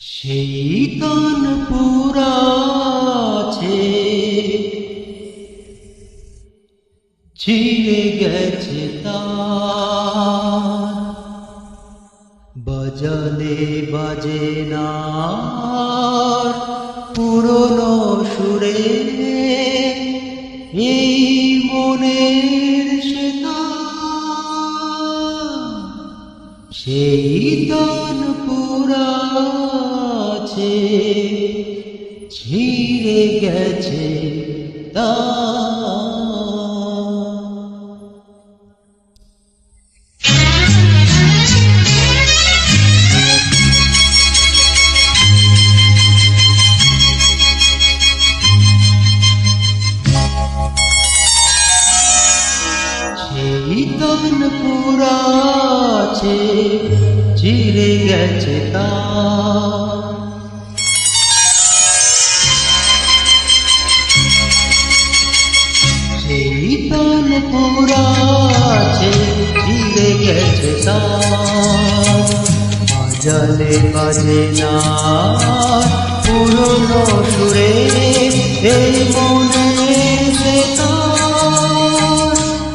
সেই তন পুরাছে ছিঁড়ে গেছে তার, বাজালে বাজে না পুরনো সুরে এই মনের সেতার। সেই তন পুরাছে ছিঁড়ে গেছে তার। সেই তন পুরাছে ছিঁড়ে গেছে তার, সেই তন পুরাছে ছিঁড়ে গেছে তার, বাজালে বাজে না পুরনো সুরে এই মনের সেতার।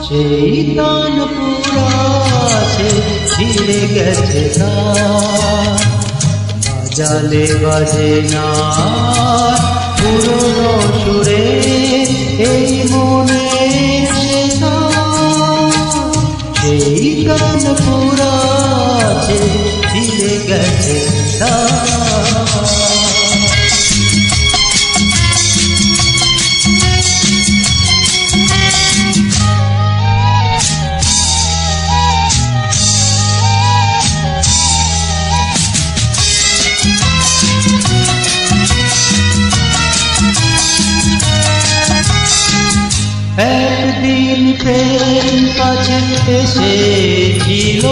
সেই তন পুরাছে ছিঁড়ে গেছে তার, বাজালে বাজে না পুরনো সুরে এই মনের সেতার। সেই তন পুরাছে ছিঁড়ে গেছে তার। একদিন প্রেম কাছে এসেছিল,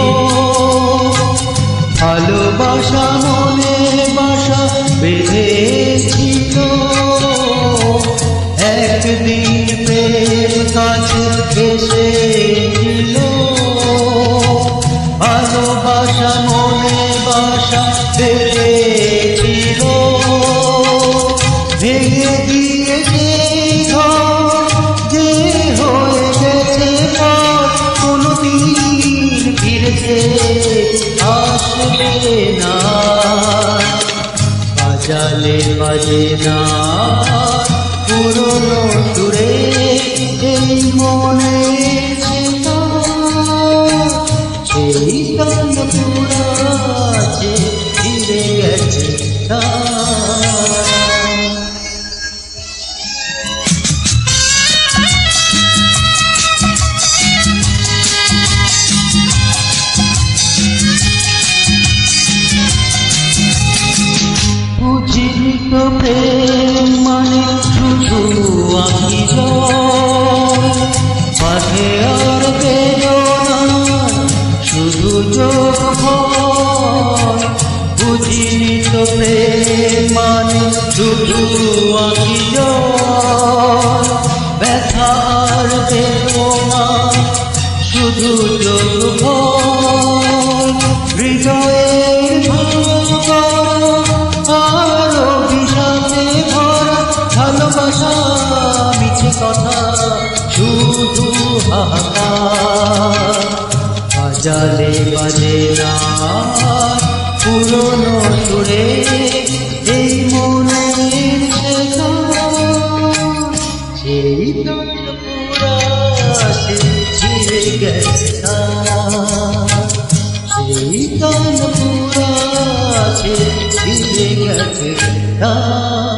ভালোবাসা মনে বাসা বেঁধেছিল। একদিন প্রেম কাছে এসেছিল, ভালোবাসা মনে বাসা বেঁধেছিল। ভেঙে দিয়েছে আসবে না, বাজালে বাজে না পুরনো সুরে এই মনের সেতার। সেই তন পুরাছে ছিঁড়ে গেছে তার। বুঝিনি তো প্রেম মানে শুধু আঁকি পাথে আর বেদনা শুধু চোখ ভয়। বুঝিনি তো প্রেম মানে শুধু আঁকি ব্যথা আর বেদনা শুধু চোখ ভয়। হৃদয়ের ভালোবাসা মিছে কথা শুধু হাহাকার, বাজালে বাজে না পুরনো সুরে এই মনের সেতার। সেই তন পুরাছে ছিঁড়ে গেছে তার, সেই তন পুরাছে ছিঁড়ে গেছে তার।